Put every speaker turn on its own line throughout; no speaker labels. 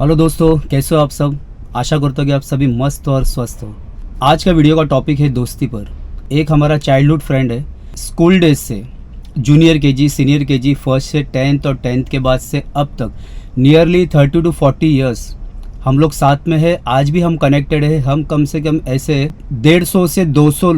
Hello दोस्तों, कैसे हो आप सब। आशा करता हूँ कि आप सभी मस्त और स्वस्थ हो। आज का वीडियो का टॉपिक है दोस्ती पर। एक हमारा चाइल्डहुड फ्रेंड है, स्कूल डेज से junior KG, senior KG, first से 10th और 10th के बाद से अब तक नियरली 30 to 40 ईयर्स हम लोग साथ में है। आज भी हम कनेक्टेड है। हम कम से कम ऐसे 150 से 200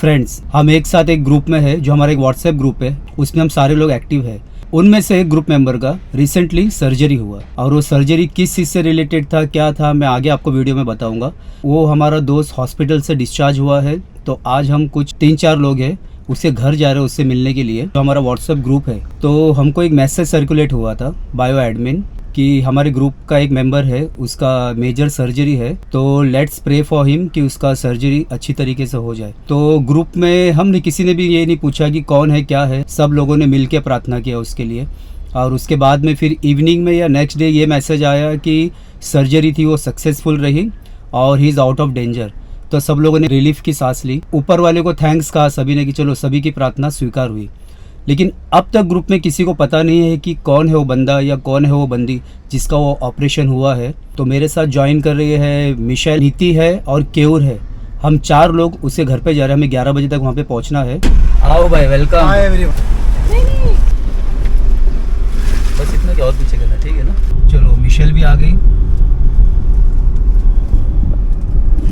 फ्रेंड्स हम एक साथ एक ग्रुप में है, जो हमारा एक व्हाट्सएप ग्रुप है, उसमें हम सारे लोग एक्टिव है। उनमें से एक ग्रुप मेंबर का रिसेंटली सर्जरी हुआ, और वो सर्जरी किस चीज़ से रिलेटेड था, क्या था, मैं आगे आपको वीडियो में बताऊंगा। वो हमारा दोस्त हॉस्पिटल से डिस्चार्ज हुआ है, तो आज हम कुछ 3-4 लोग हैं उसके घर जा रहे हैं उससे मिलने के लिए। तो हमारा व्हाट्सएप ग्रुप है, तो हमको एक मैसेज सर्कुलेट हुआ था बायो एडमिन कि हमारे ग्रुप का एक मेंबर है, उसका मेजर सर्जरी है, तो लेट्स प्रे फॉर हिम कि उसका सर्जरी अच्छी तरीके से हो जाए। तो ग्रुप में हमने किसी ने भी ये नहीं पूछा कि कौन है क्या है, सब लोगों ने मिलकर प्रार्थना किया उसके लिए। और उसके बाद में फिर इवनिंग में या नेक्स्ट डे ये मैसेज आया कि सर्जरी थी वो सक्सेसफुल रही और he is out of danger. तो सब लोगों ने रिलीफ की सांस ली, ऊपर वाले को थैंक्स कहा सभी ने कि चलो सभी की प्रार्थना स्वीकार हुई। लेकिन अब तक ग्रुप में किसी को पता नहीं है कि कौन है वो बंदा या कौन है वो बंदी जिसका वो ऑपरेशन हुआ है। तो मेरे साथ ज्वाइन कर रही है मिशेल, नीति है और केयूर है। हम 4 लोग उसके घर पे जा रहे हैं, हमें 11 बजे तक वहाँ पे पहुँचना है। आओ भाई, वेलकम।
Hi everyone.
बस इतना क्या और पीछे करना, ठीक है ना। चलो, मिशेल भी आ गई।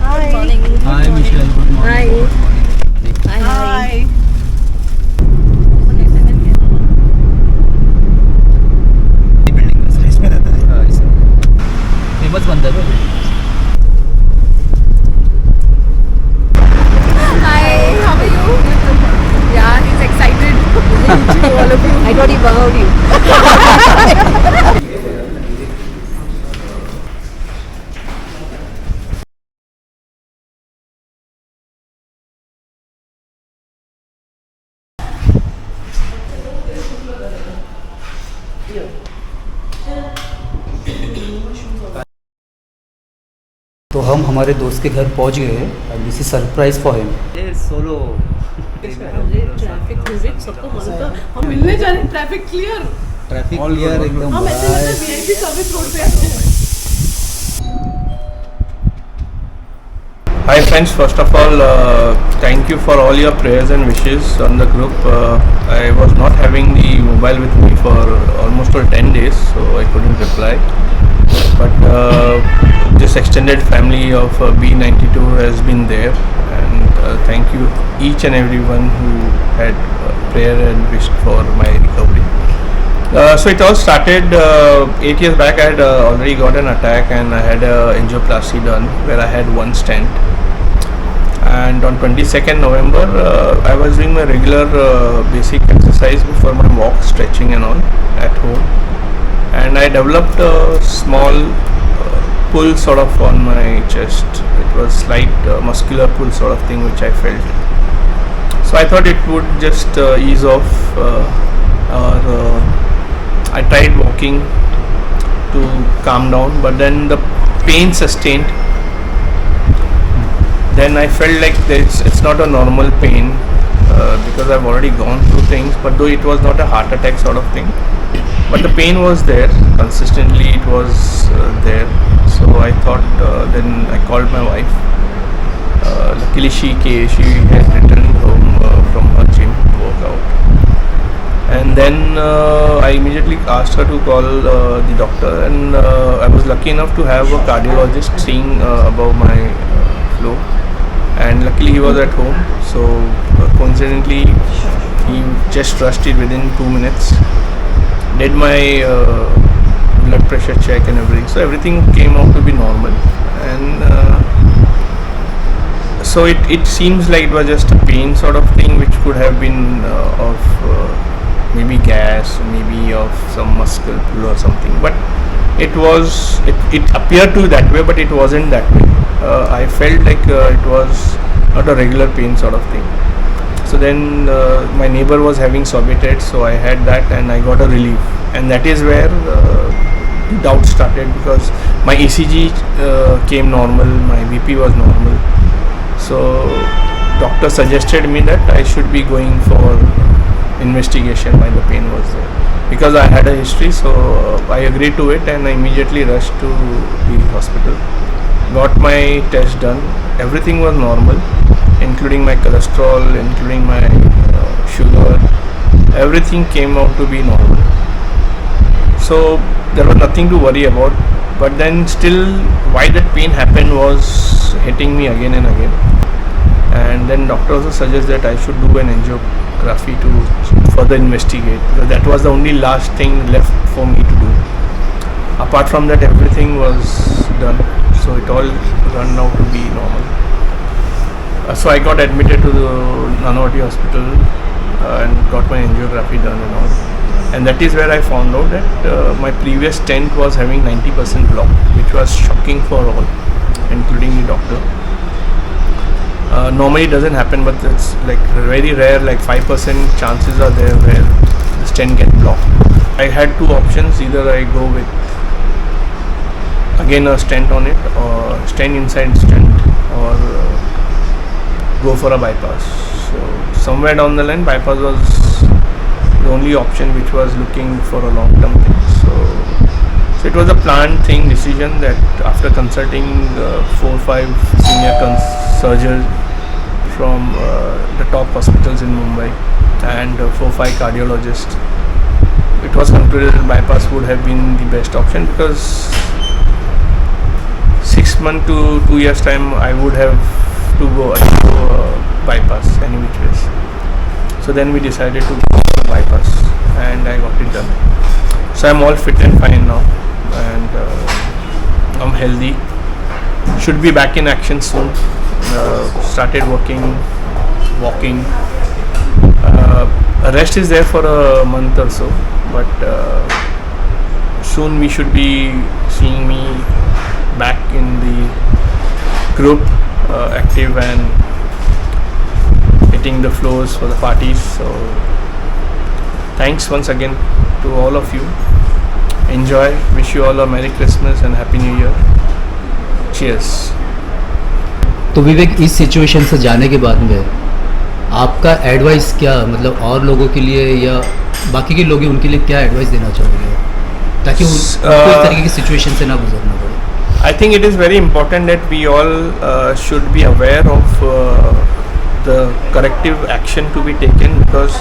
हाय मिशेल, गुड मॉर्निंग।
हाय। इसमें रहता है।
फेमस बंदा है भाई।
Hi, how are you? Yeah, he's excited to meet all of you. I thought he wowed you.
तो हम हमारे दोस्त के घर पहुंच गए हैं और this is surprise for him. ये सोलो
ट्रैफिक म्यूजिक सबको मालूम था। हम मिलने जा रहे हैं, ट्रैफिक क्लियर।
ट्रैफिक क्लियर एकदम।
हम ऐसे मतलब वीआईपी सर्विस रोड पे हैं।
Hi friends, first of all, thank you for all your prayers and wishes on the group. I was not having the mobile with me for almost 10 days, so I couldn't reply. But this extended family of B92 has been there, and thank you each and everyone who had prayer and wished for my recovery. So it all started 8 years back. I had already got an attack and I had angioplasty done where I had one stent. And on 22nd November, I was doing my regular basic exercise before my walk, stretching and all at home. And I developed a small pull sort of on my chest. It was slight muscular pull sort of thing which I felt. So I thought it would just ease off, or I tried walking to calm down, but then the pain sustained. Then I felt like it's not a normal pain, because I've already gone through things, but though it was not a heart attack sort of thing, but the pain was there consistently. It was there. So I thought, then I called my wife. Luckily she had returned home from her gym workout, and then I immediately asked her to call the doctor, and I was lucky enough to have a cardiologist seeing above my flow, and luckily he was at home. So coincidentally he just rushed it within 2 minutes, did my blood pressure check and everything, so everything came out to be normal. And so it seems like it was just a pain sort of thing which could have been of maybe gas, maybe of some muscle pull or something, but it appeared to that way, but it wasn't that way. I felt like it was not a regular pain sort of thing. So then my neighbor was having Sorbitrate, so I had that and I got a relief, and that is where the doubt started, because my ECG came normal, my BP was normal. So doctor suggested me that I should be going for investigation why the pain was there. Because I had a history, so I agreed to it and I immediately rushed to the hospital. Got my test done. Everything was normal, including my cholesterol, including my sugar. Everything came out to be normal. So there was nothing to worry about. But then still, why that pain happened was hitting me again and again. And then doctor also suggests that I should do an angiography to further investigate, because that was the only last thing left for me to do. Apart from that, everything was done, so it all turned out to be normal. So I got admitted to the Nanavati hospital and got my angiography done and all. And that is where I found out that my previous stent was having 90% block, which was shocking for all, including the doctor. Normally it doesn't happen, but it's like very rare, like 5% chances are there where the stent get blocked. I had two options: either I go with again a stent on it, or stent inside stent, or go for a bypass. So somewhere down the line, bypass was the only option which was looking for a long-term thing. So it was a planned thing, decision, that after consulting 4 or 5 senior surgeons from the top hospitals in Mumbai and 4 or 5 cardiologists, it was concluded that bypass would have been the best option, because 6 months to 2 years time I would have to go bypass any which ways. So then we decided to go for bypass and I got it done. So I'm all fit and fine now, and I'm healthy. Should be back in action soon. Started working, walking. Rest is there for a month or so, but soon we should be seeing me back in the group, active and hitting the floors for the parties. So thanks once again to all of you. Enjoy. Wish you all a Merry Christmas and Happy New Year. Cheers.
तो विवेक, इस situation से जाने के बाद में आपका advice क्या, मतलब और लोगों के लिए या बाकी के लोग हैं उनके लिए क्या एडवाइस देना चाहोगे, ताकि उनको इस तरीके की सिचुएशन से ना गुजरना पड़े?
I think it is very important that we all should be aware of the corrective action to be taken, because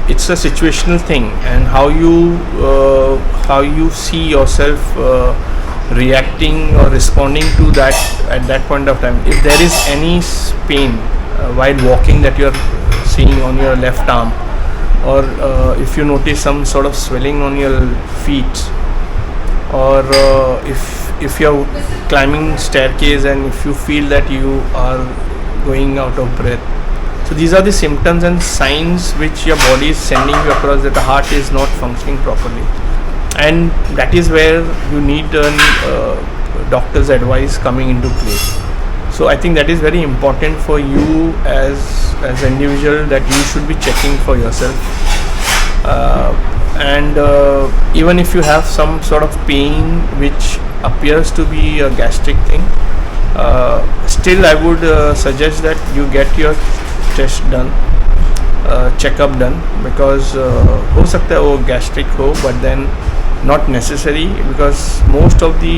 it's a situational thing, and how you see yourself reacting or responding to that at that point of time. If there is any pain while walking that you are seeing on your left arm, or if you notice some sort of swelling on your feet, or if you are climbing staircase and if you feel that you are going out of breath, so these are the symptoms and signs which your body is sending you across that the heart is not functioning properly, and that is where you need doctor's advice coming into play. So I think that is very important for you as an individual, that you should be checking for yourself, and even if you have some sort of pain which appears to be a gastric thing, still I would suggest that you get your test done, checkup done, because हो सकता है वो gastric हो, but then not necessary, because most of the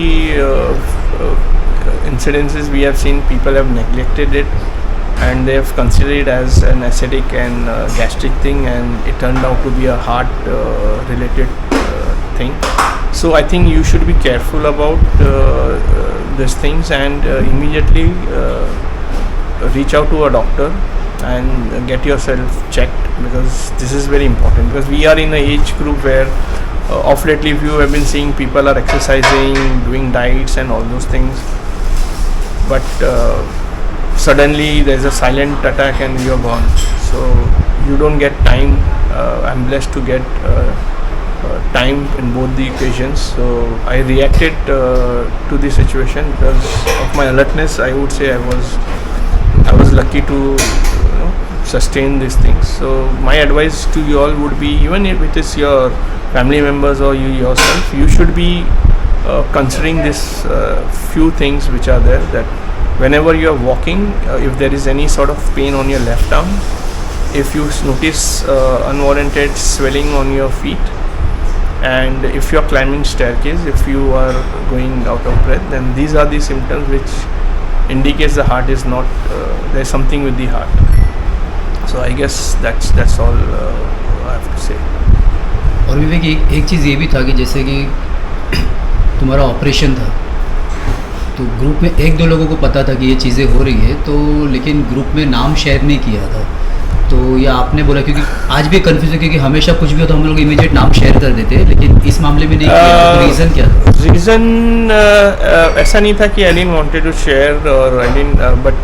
incidences we have seen, people have neglected it and they have considered it as an acidic and gastric thing, and it turned out to be a heart related thing. So I think you should be careful about these things, and immediately reach out to a doctor and get yourself checked, because this is very important, because we are in an age group where of lately, if you have been seeing, people are exercising, doing diets and all those things, but suddenly there is a silent attack and you are gone, so you don't get time. I'm blessed to get time in both the occasions, so I reacted to the situation because of my alertness. I would say I was lucky to sustain these things. So my advice to you all would be, even if it is your family members or you yourself, you should be considering this few things which are there, that whenever you are walking, if there is any sort of pain on your left arm, if you notice unwarranted swelling on your feet, and if you are climbing staircase, if you are going out of breath, then these are the symptoms which indicates the heart is not there is something with the heart. So I guess that's all I have to say.
और विवेक एक चीज़ ये भी था कि जैसे कि तुम्हारा operation था, तो ग्रुप में एक दो लोगों को पता था कि ये चीज़ें हो रही है, तो लेकिन ग्रुप में नाम शेयर नहीं किया था, तो ये आपने बोला, क्योंकि आज भी कंफ्यूज है, क्योंकि हमेशा कुछ भी हो तो हम लोग इमीडिएट नाम शेयर कर देते हैं, लेकिन इस मामले में नहीं किया, तो रीज़न क्या था?
रीज़न ऐसा नहीं था कि I didn't wanted to share, और I didn't, but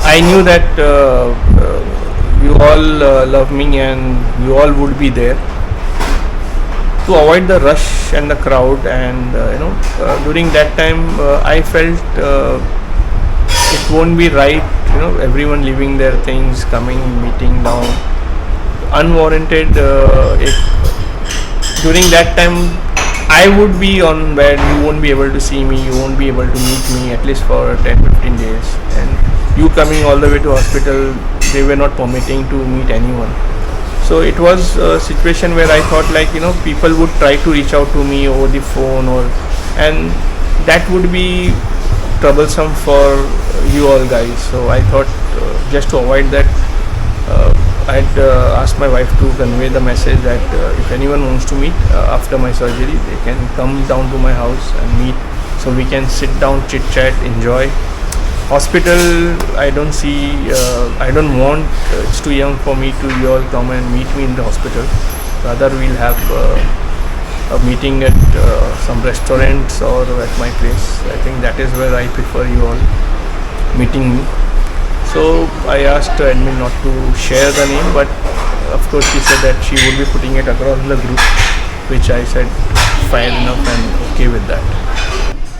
I knew that you all love me and you all would be there. To avoid the rush and the crowd, and during that time I felt it won't be right, everyone leaving their things, coming, meeting down unwarranted. During that time I would be on bed, you won't be able to see me, you won't be able to meet me at least for 10-15 days, and you coming all the way to hospital, they were not permitting to meet anyone. So it was a situation where I thought, like, people would try to reach out to me over the phone, and that would be troublesome for you all guys. So I thought, just to avoid that, I'd asked my wife to convey the message that if anyone wants to meet after my surgery, they can come down to my house and meet, so we can sit down, chit chat, enjoy. Hospital, I don't see, I don't want, it's too young for me to you all come and meet me in the hospital. Rather, we'll have a meeting at some restaurants or at my place. I think that is where I prefer you all meeting me. So I asked admin not to share the name, but of course she said that she would be putting it across the group, which I said fine enough and okay with that.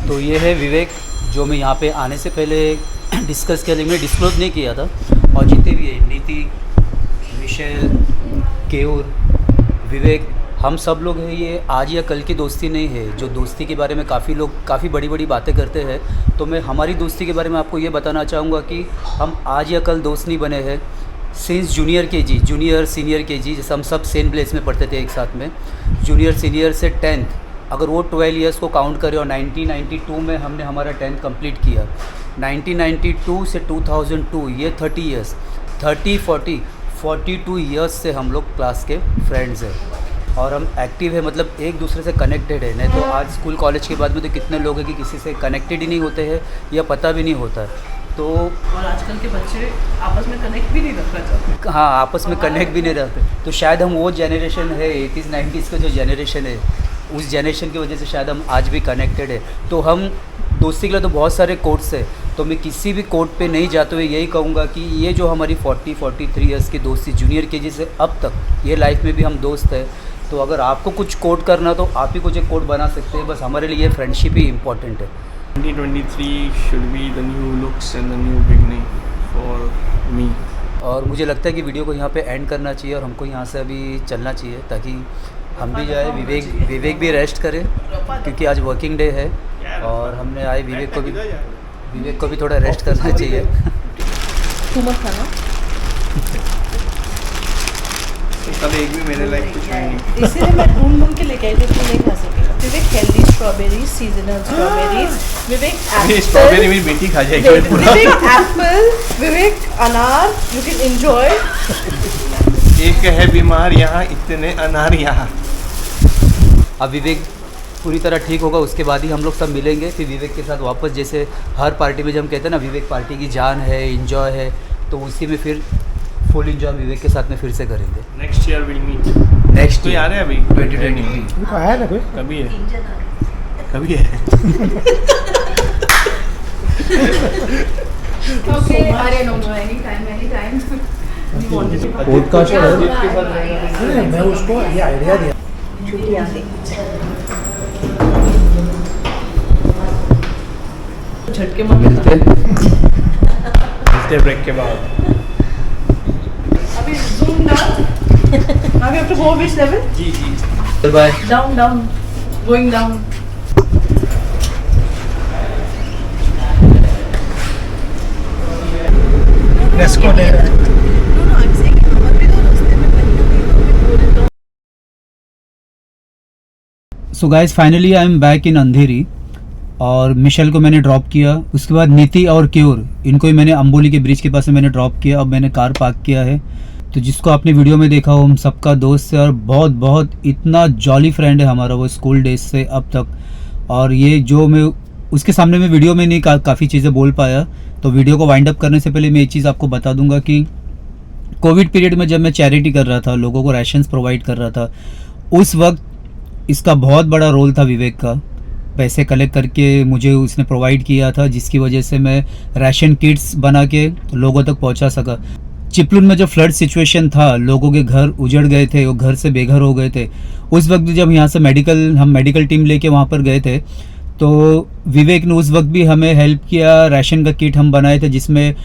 तो ये है विवेक, जो मैं यहाँ पे आने से पहले डिस्कस किया, लेकिन डिस्क्लोज नहीं किया था, और जितने भी है नीति, मिशेल, केयूर, विवेक, हम सब लोग हैं, ये आज या कल की दोस्ती नहीं है। जो दोस्ती के बारे में काफ़ी लोग काफ़ी बड़ी बड़ी बातें करते हैं, तो मैं हमारी दोस्ती के बारे में आपको ये बताना चाहूँगा कि हम आज या कल दोस्त नहीं बने हैं। Since junior KG, junior senior KG, जैसे हम सब सेम प्लेस में पढ़ते थे एक साथ में, जूनियर सीनियर से 10th, अगर वो 12 इयर्स को काउंट करें, और 1992 में हमने हमारा 10th कंप्लीट किया, 1992 से 2002, ये 30 इयर्स, 42 इयर्स से हम लोग क्लास के फ्रेंड्स हैं, और हम एक्टिव है, मतलब एक दूसरे से कनेक्टेड है। नहीं तो आज स्कूल कॉलेज के बाद में तो कितने लोग हैं कि किसी से कनेक्टेड ही नहीं होते हैं या पता भी नहीं होता है। तो
और आजकल के बच्चे आपस में कनेक्ट भी नहीं रखना चाहते।
हाँ, आपस में कनेक्ट भी नहीं रहते। तो शायद हम वो जनरेशन है, 80s 90s का जो जनरेशन है, उस जनरेशन की वजह से शायद हम आज भी कनेक्टेड है। तो हम दोस्ती के लिए तो बहुत सारे कोर्ट्स है, तो मैं किसी भी कोर्ट पे नहीं जाते हुए यही कहूँगा कि ये जो हमारी 43 इयर्स की दोस्ती जूनियर केजी से अब तक, ये लाइफ में भी हम दोस्त हैं। तो अगर आपको कुछ कोट करना तो आप ही कुछ एक कोट बना सकते हैं, बस हमारे लिए फ्रेंडशिप ही इम्पोर्टेंट है।
2023 should be the new looks and the new beginning for me.
और मुझे लगता है कि वीडियो को यहाँ पे एंड करना चाहिए, और हमको यहाँ से अभी चलना चाहिए, ताकि हम भी जाए, विवेक भी रेस्ट करे, क्योंकि आज वर्किंग डे है, और हमने आए विवेक को भी थोड़ा रेस्ट करना चाहिए।
तू मत खाना,
कल एक भी मेरे लाइफ कुछ नहीं,
इसीलिए मैं ढूंढ के लेके आई थी, तू नहीं खा सकेगा। विवेक हेल्दी स्ट्रॉबेरीज, सीजनल स्ट्रॉबेरीज, विवेक
स्ट्रॉबेरी मेरी बेटी खा जाएगी पूरा।
विवेक एप्पल, विवेक अनार, यू कैन एंजॉय।
एक है बीमार यहाँ, इतने अनार यहाँ।
अब विवेक पूरी तरह ठीक होगा, उसके बाद ही हम लोग सब मिलेंगे, फिर विवेक के साथ वापस, जैसे हर पार्टी में जब हम कहते हैं ना विवेक पार्टी की जान है, इंजॉय है, तो उसी में फिर फुल इंजॉय विवेक के साथ में फिर से करेंगे।
Next year will meet.
Next
तो यार है अभी
2023
आया ना कोई?
कभी है, कभी है।
Okay, अरे no, anytime.
पॉडकास्ट
मैं उसको ये आइडिया दिया।
झटके मत
मिलते ब्रेक के बाद।
अभी zoom down. Now we have to go which level?
जी।
Bye.
Down. Going down.
Let's go there.
So guys finally I am back in Andheri और मिशेल को मैंने ड्रॉप किया, उसके बाद नीति और क्योर इनको ही मैंने अम्बोली के ब्रिज के पास से मैंने ड्रॉप किया। अब मैंने कार पार्क किया है। तो जिसको आपने वीडियो में देखा हो हम सबका दोस्त है और बहुत बहुत इतना जॉली फ्रेंड है हमारा, वो स्कूल डेज से अब तक। और ये जो मैं उसके सामने में वीडियो में नहीं काफ़ी चीज़ें बोल पाया, तो वीडियो को वाइंड अप करने से पहले मैं ये चीज़ आपको बता दूंगा कि कोविड पीरियड में जब मैं चैरिटी कर रहा था, लोगों को राशंस प्रोवाइड कर रहा था, उस वक्त इसका बहुत बड़ा रोल था विवेक का। पैसे कलेक्ट करके मुझे उसने प्रोवाइड किया था, जिसकी वजह से मैं राशन किट्स बना के लोगों तक पहुंचा सका। चिपलून में जो फ्लड सिचुएशन था, लोगों के घर उजड़ गए थे, वो घर से बेघर हो गए थे। उस वक्त जब यहाँ से हम मेडिकल टीम लेके वहाँ पर गए थे, तो विवेक ने उस वक्त भी हमें हेल्प किया। राशन का किट हम बनाए थे जिसमें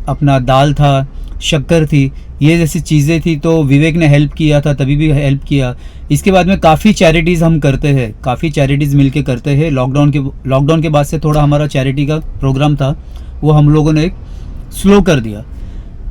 अपना दाल था, शक्कर थी, ये जैसी चीज़ें थी, तो विवेक ने हेल्प किया था, तभी भी हेल्प किया। इसके बाद में काफ़ी चैरिटीज़ हम करते हैं, काफ़ी चैरिटीज़ मिलके करते हैं। लॉकडाउन के बाद से थोड़ा हमारा चैरिटी का प्रोग्राम था, वो हम लोगों ने स्लो कर दिया।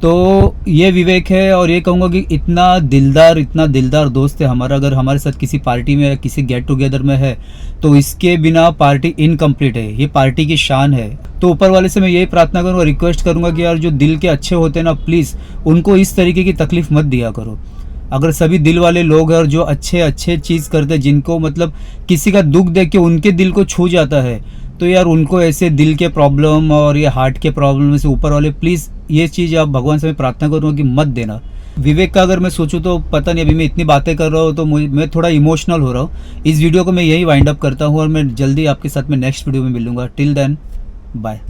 तो ये विवेक है और ये कहूँगा कि इतना दिलदार दोस्त है हमारा। अगर हमारे साथ किसी पार्टी में या किसी गेट टुगेदर में है तो इसके बिना पार्टी इनकम्प्लीट है, ये पार्टी की शान है। तो ऊपर वाले से मैं यही प्रार्थना करूँगा, रिक्वेस्ट करूँगा कि यार जो दिल के अच्छे होते हैं ना, प्लीज़ उनको इस तरीके की तकलीफ़ मत दिया करो। अगर सभी दिल वाले लोग हैं और जो अच्छे चीज़ करते हैं, जिनको मतलब किसी का दुख देख के उनके दिल को छू जाता है, तो यार उनको ऐसे दिल के प्रॉब्लम और ये हार्ट के प्रॉब्लम से ऊपर वाले प्लीज़ ये चीज़ आप भगवान से मैं प्रार्थना करूँगा कि मत देना। विवेक का अगर मैं सोचूं तो पता नहीं, अभी मैं इतनी बातें कर रहा हूँ तो मैं थोड़ा इमोशनल हो रहा हूँ। इस वीडियो को मैं यही वाइंड अप करता हूँ और मैं जल्दी आपके साथ में नेक्स्ट वीडियो में मिलूंगा। Till then bye.